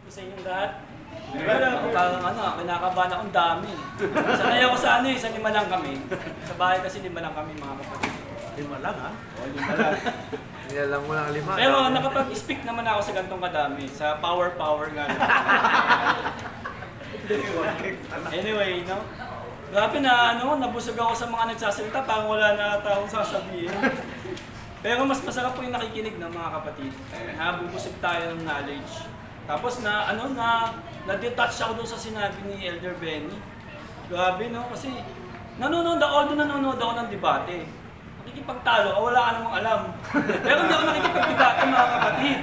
ko sa inyong lahat. Parang kinakabahan akong dami. Sanay ako sa sa 5 lang kami. Sa bahay kasi 5 lang kami mga kapatid. 5 lang ha? O, 5 lang. Nilalang mo lang 5. Pero nakapag-speak naman ako sa gantong kadami. Sa power nga. Anyway, no? Grabe na, nabusog ako sa mga nagsasalita, parang wala na akong sasabihin. Pero mas masarap po yung nakikinig ng mga kapatid. Nabubusog tayo ng knowledge. Tapos na-detach ako doon sa sinabi ni Elder Benny. Grabe, no? Kasi nanonood ako ng debate. Nakikipagtalo, wala ka namang alam. Pero hindi ako nakikipagdebate, mga kapatid.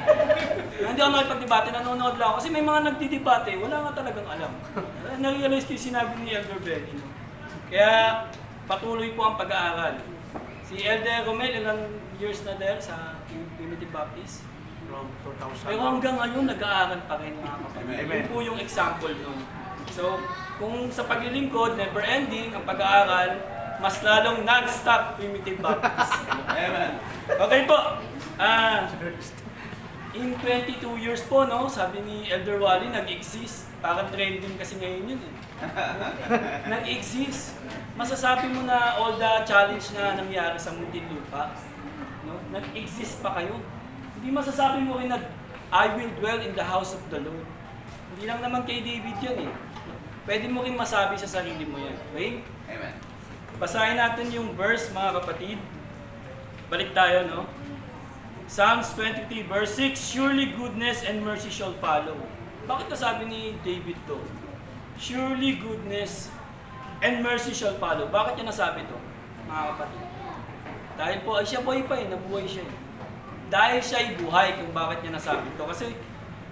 Hindi ako nakikipagdebate, nanonood lang ako. Kasi may mga nagdidebate, wala nga talagang alam. Na-realize ko yung sinabi ni Elder Benny. No? Kaya patuloy po ang pag-aaral. Si Elder Romel, ilang years na dahil sa Primitive Baptist? From 2000. Pero hanggang ngayon, nag-aaral pa rin mga kapatid. Amen. Yun po yung example nun. So, kung sa paglilingkod, never ending ang pag-aaral, mas lalong non-stop Primitive Baptist. Amen. Okay po. In 22 years po, no, sabi ni Elder Wally, nag-exist. Parang trending kasi ngayon yun eh. Nag-exist. Masasabi mo na all the challenge na nangyari sa Muntinlupa, no? Nag-exist pa kayo. Hindi masasabi mo rin na I will dwell in the house of the Lord. Hindi lang naman kay David yan eh. Pwede mo rin masabi sa sarili mo yan. Okay? Amen. Basahin natin yung verse, mga kapatid. Balik tayo, no? Psalms 23 verse 6, surely goodness and mercy shall follow. Bakit nasabi ni David to? Surely goodness and mercy shall follow. Bakit niya nasabi to, mga kapatid? Dahil po, siya buhay pa eh, nabuhay siya eh. Dahil siya ay buhay kung bakit niya nasabi to. Kasi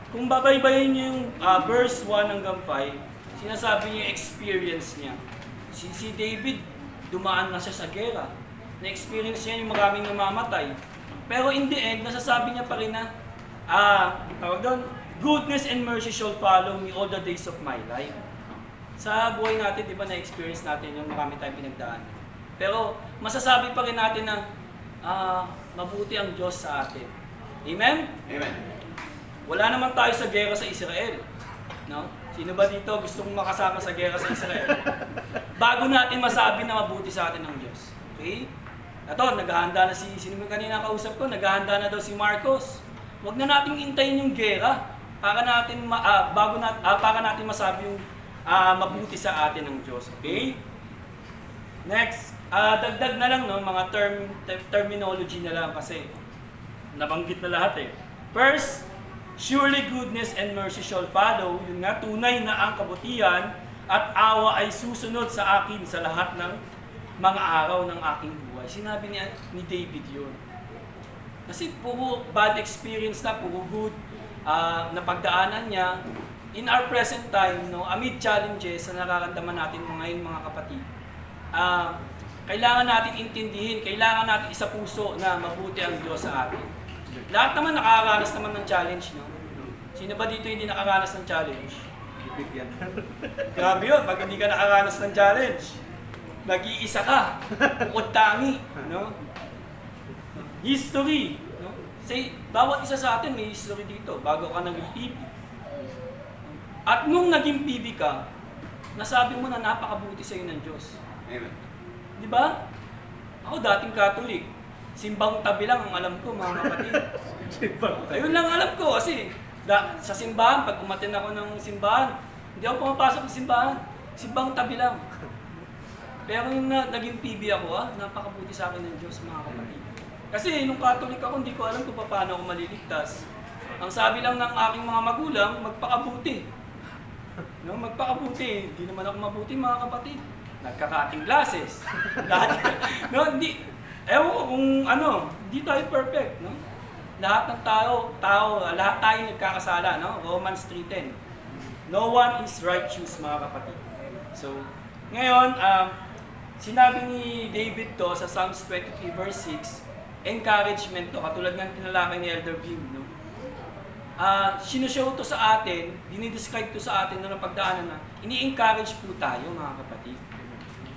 kung babaybayin niyo yung verse 1 hanggang 5, sinasabi niya yung experience niya. Si David, dumaan na siya sa gera. Na-experience niya yung maraming namamatay. Pero in the end, nasasabi niya pa rin na, goodness and mercy shall follow me all the days of my life. Sa buhay natin, di ba, na-experience natin yung marami tayong pinagdaan. Pero masasabi pa rin natin na mabuti ang Diyos sa atin. Amen? Amen. Wala naman tayo sa gera sa Israel. No? Sino ba dito gustong makasama sa gera sa Israel? Bago natin masabi na mabuti sa atin ng Diyos. Okay? Ito, naghahanda na sino mo kanina kausap ko, naghahanda na daw si Marcos. Huwag na nating intayin yung gera para natin para natin masabi yung mabuti sa atin ng Diyos. Okay? Next, dagdag na lang mga terminology na lang kasi nabanggit na lahat eh. First, surely goodness and mercy shall follow. Yun nga, tunay na ang kabutihan at awa ay susunod sa akin sa lahat ng mga araw ng aking buhay. Sinabi ni David yun. Kasi puro bad experience na, puro good na pagdaanan niya. In our present time, amid challenges na nararamdaman natin ngayon mga kapatid, kailangan natin intindihin, kailangan natin isa puso na mabuti ang Diyos sa atin. Lahat naman nakakaranas naman ng challenge, no? Sino ba dito hindi nakaranas ng challenge? Bibigyan. Grabe yun, pag hindi ka nakaranas ng challenge, nag-iisa ka, bukod tangi, no? History, no? Say, bawat isa sa atin may history dito bago ka naging PB. At nung naging PB ka, nasabi mo na napakabuti sa iyo ng Diyos. Amen. Di ba? Ako dating Catholic. Simbang tabi lang ang alam ko, mga kapatid. Ayun lang alam ko kasi sa simbahan, pag umaten ako ng simbahan, hindi ako pumapasok ng simbahan. Simbang tabi lang. Pero yung naging PB ako, napakabuti sa akin ng Diyos, mga kapatid. Kasi nung Catholic ako, hindi ko alam kung paano ako maliligtas. Ang sabi lang ng aking mga magulang, magpakabuti. No, magpakabuti. Hindi naman ako mabuti, mga kapatid. Nagkakating glasses. Lahat. No, hindi. Ewan ko kung hindi tayo perfect, no? Lahat ng lahat tayo nagkakasala, no? Romans 3:10. No one is righteous, mga kapatid. So, ngayon, sinabi ni David to sa Psalms 23 verse 6, encouragement to, katulad ng tinalakay ni Elder Bim, no? Sinushow to sa atin, dinidescribe to sa atin na napagdaanan na, ini-encourage po tayo, mga kapatid.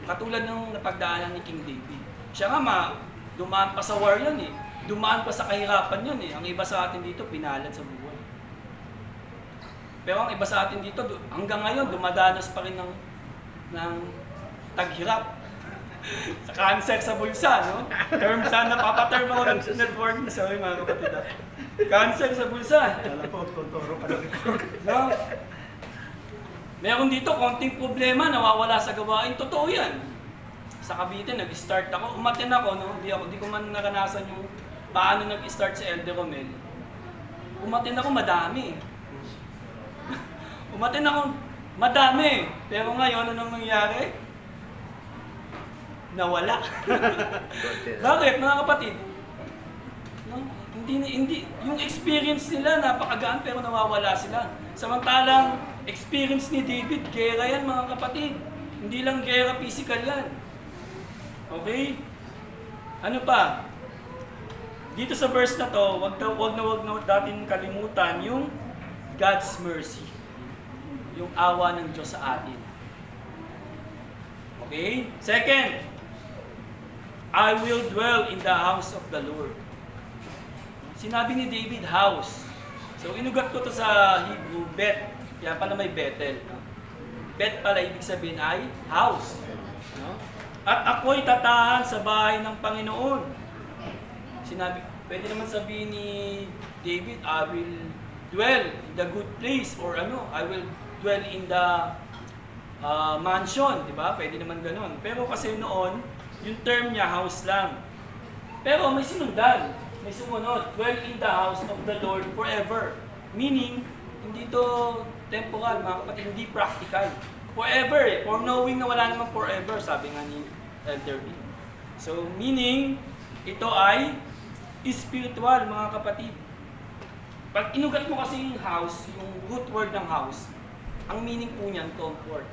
Katulad ng napagdaanan ni King David. Siya nga, dumaan pa sa war yan eh. Dumaan pa sa kahirapan yan eh. Ang iba sa atin dito, pinalad sa buhay. Pero ang iba sa atin dito, hanggang ngayon, dumadanas pa rin ng taghirap. Sa cancer sa bulsa, no? Term sana, papaterm ako ng network. Sorry mga kapatid. Cancer sa bulsa. Alam ko, tunturo ka na rin. No? Meron dito konting problema, nawawala sa gawain. Totoo yan. Sa Cavite, nag-start ako. Umatin ako, no? Di ko man naranasan yung paano nag-start si Elder Romel. Umatin ako, madami. Umatin ako, madami. Pero ngayon, anong nangyari? Nawala. Bakit, mga kapatid? No? Hindi, yung experience nila, napakagaan pero nawawala sila. Samantalang, experience ni David, gera yan mga kapatid. Hindi lang gera physical yan. Okay? Ano pa? Dito sa verse na to, wag na natin kalimutan yung God's mercy. Yung awa ng Diyos sa atin. Okay? Second, I will dwell in the house of the Lord. Sinabi ni David, house. So, inugat ko to sa Hebrew, Bet. Kaya pala may Bethel. No? Bet pala ibig sabihin ay house. No? At ako'y tatahan sa bahay ng Panginoon. Sinabi, pwede naman sabihin ni David, I will dwell in the good place or I will dwell in the mansion, di ba? Pwede naman ganun. Pero kasi noon, yung term niya, house lang. Pero may sinundan, may sumunod, dwell in the house of the Lord forever. Meaning, hindi to temporal, mga kapatid, hindi practical. Forever eh. For knowing na wala namang forever, sabi nga ni Elder B. So, meaning, ito ay spiritual, mga kapatid. Pag inugat mo kasi yung house, yung root word ng house, ang meaning po niyan, comfort.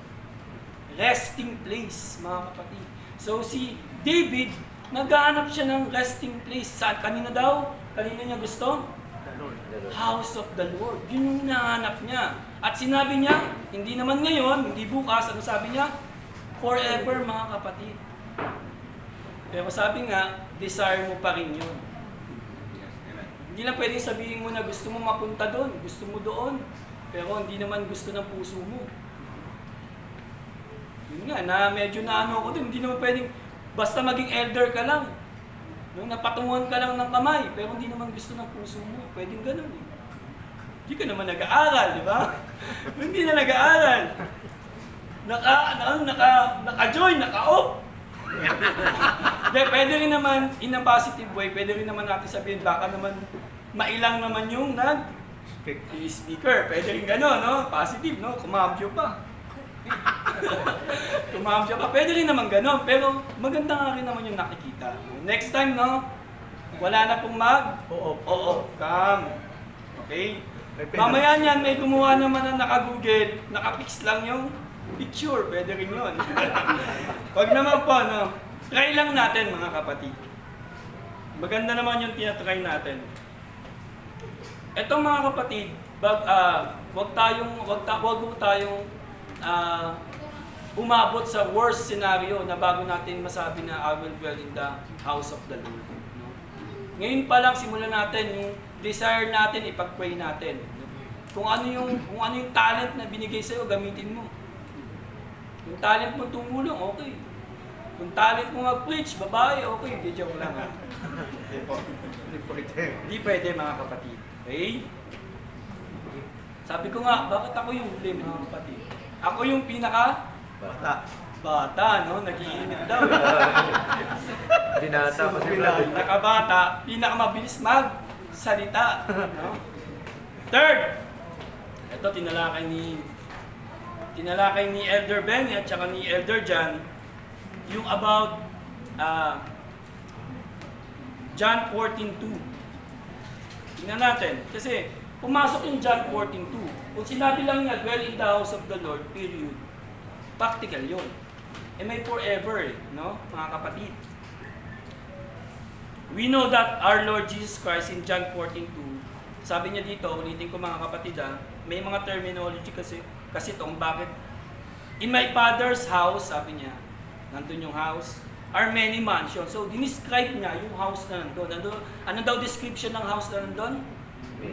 Resting place, mga kapatid. So, si David, naghahanap siya ng resting place. Saan? Kanina daw? Kanina niya gusto? House of the Lord. Yun yung hinahanap niya. At sinabi niya, hindi naman ngayon, hindi bukas, ano sabi niya? Forever, mga kapatid. Pero sabi nga, desire mo pa rin yun. Hindi lang pwedeng sabihin mo na gusto mo mapunta doon, gusto mo doon, pero hindi naman gusto ng puso mo. Yun nga, na medyo na ako doon, hindi naman pwedeng basta maging elder ka lang. No, napatunguhan ka lang ng kamay, pero hindi naman gusto ng puso mo. Pwedeng ganun eh. Hindi ka naman nag-aaral, di ba? Hindi na nag-aaral. Naka-join, naka-off. Pwede rin naman, in a positive way, pwede rin naman natin sabihin, baka naman mailang naman yung speaker. Pwede rin gano'n, no? Positive, no? Kumambyo pa. Kumambyo pa. Pwede rin naman gano'n, pero maganda nga rin naman yung nakikita. Next time, no? Wala na pong Oo. Come. Okay? Mamaya niyan, may gumawa naman na naka-Google, naka-fix lang yung picture. Pwede rin yun. Pag naman po, no? Try lang natin, mga kapatid. Maganda naman yung tinatry natin. Etong mga kapatid, wag tayong umabot sa worst scenario na bago natin masabi na I will dwell in the house of the Lord. No? Ngayon pa lang simulan natin yung desire natin, ipag-pray natin. No? Kung ano yung talent na binigay sa'yo, gamitin mo. Kung talent mo tumulong, okay. Kung talent mo mag-preach, babae, okay. Hindi, joke lang ha. Hindi pwede mga kapatid. Okay? Sabi ko nga, bakit ako yung huli mga kapatid? Ako yung bata, no? Nag-iinit daw. Binata pa si brother. Nakabata, pinakamabilis magsalita. No? Third, ito tinalakay ni Elder Benny at saka ni Elder John, yung about John 14:2. Tingnan natin. Kasi pumasok yung John 14:2. Kung sinabi lang niya, dwell in the house of the Lord, period. Practical yun. Eh may forever no? Mga kapatid. We know that our Lord Jesus Christ in John 14:2, sabi niya dito, ulitin ko mga kapatid may mga terminology kasi itong bakit. In my Father's house, sabi niya, nandun yung house, are many mansions. So, dinescribe niya yung house na nandun. Ano daw description ng house na nandun?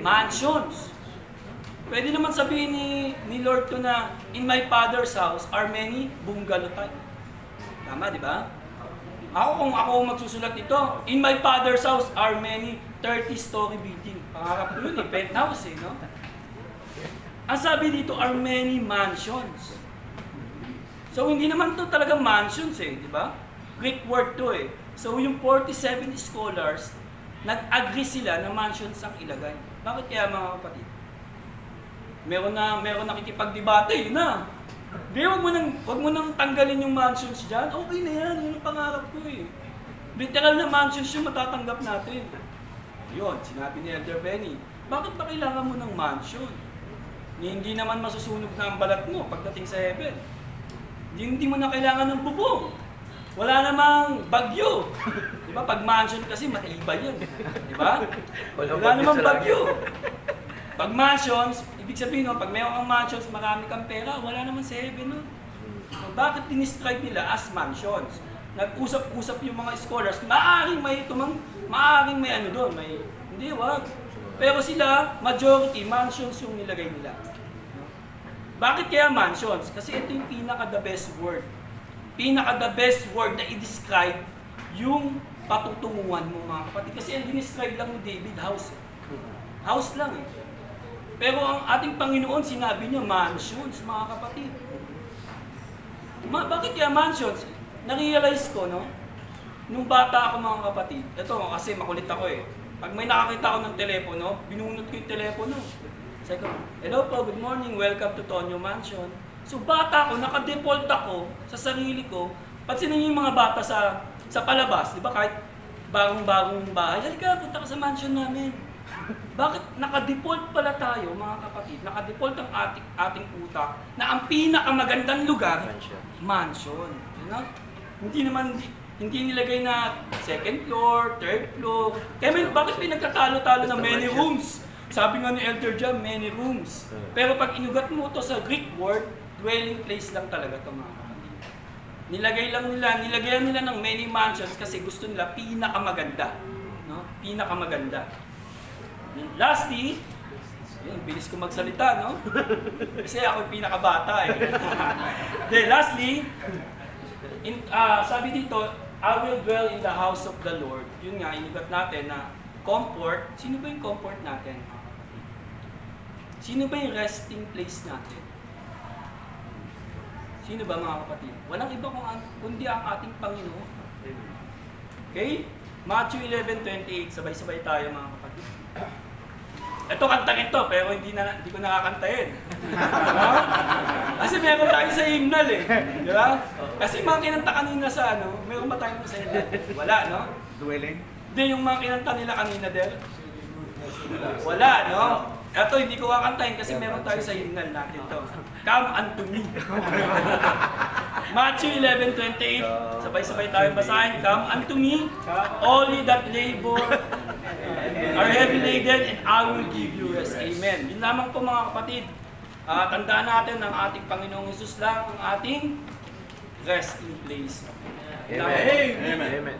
Mansions. Pwede naman sabihin ni Lord to na, in my Father's house are many bungalow type. Tama, di ba? Kung ako magsusulat nito, in my Father's house are many 30-story building. Pangarap ko yun penthouse no? Ang sabi dito are many mansions. So hindi naman to talaga mansions di ba? Greek word to So yung 47 scholars, nag-agree sila na mansions ang ilagay. Bakit kaya mga kapatid? Meron nakikipagdebate na. Di, wag mo nang tanggalin yung mansions dyan. Okay na yan, yun ang pangarap ko Literal na mansions yung matatanggap natin. Yun, sinabi ni Elder Benny, bakit ba kailangan mo ng mansion? Hindi naman masusunog na ang balat mo pagdating sa heaven. Hindi mo na kailangan ng bubong. Wala namang bagyo. Di ba? Pag mansion kasi matibay yan. Di ba? Wala namang bagyo. Pag mansions, ibig sabihin pag mayroon kang mansions, marami kang pera, wala naman sa heaven Bakit dinescribe nila as mansions? Nag-usap-usap yung mga scholars, maaring may doon, hindi, wag. Pero sila, majority, mansions yung nilagay nila. Bakit kaya mansions? Kasi ito yung pinaka-the best word. Pinaka-the best word na i-describe yung patutunguhan mo mga kapatid. Kasi ang dinescribe lang ni David, house. House lang Pero ang ating Panginoon, sinabi niya, mansions, mga kapatid. Bakit kaya mansions? Narealize ko, nung bata ako mga kapatid, ito kasi makulit ako Pag may nakakita ako ng telepono, binunot ko yung telepono. Sabi ko, hello po, good morning, welcome to Tonyo Mansion. So bata ako, naka-default ako sa sarili ko. Pansinin niyo yung mga bata sa palabas, di ba kahit bagong-bagong bahay, halika, punta ka sa mansion namin. Bakit naka-default pala tayo mga kapatid? Naka-default ang ating utak na ang pinakamagandang lugar, mansion. Hindi nilagay na second floor, third floor. Kaya bakit pinagtatalo-talo na many rooms? Sabi nga ni Elder Jam, many rooms. Pero pag inugat mo to sa Greek word, dwelling place lang talaga to mga kapatid. Nilagayan nila ng many mansions kasi gusto nila pinakamaganda. Pinakamaganda. Lastly, bilis ko magsalita, Kasi ako yung pinakabata lastly, sabi dito, I will dwell in the house of the Lord. Yun nga, inugat natin na comfort. Sino ba yung comfort natin? Sino ba yung resting place natin? Sino ba mga kapatid? Walang iba kundi ang ating Panginoon. Okay? Matthew 11:28, sabay-sabay tayo mga kapatid. Ito kantahin to, pero hindi ko nakakantahin. Kasi meron tayo sa hymnal Di ba? Kasi mga kinanta kanina sa meron ba tayo sa hymnal? Wala, Dwelling? Hindi, yung mga kinanta nila kanina, Del. Wala, Ito, hindi ko kakantahin kasi meron tayo sa hymnal natin to. Come unto me. Matthew 11:28, sabay-sabay tayo basahin. Come unto me, all ye that labor are heavy laden, and I will give you rest. Amen. Yun lamang po mga kapatid. Tandaan natin ang ating Panginoong Hesus lang ang ating resting place. Amen. Amen.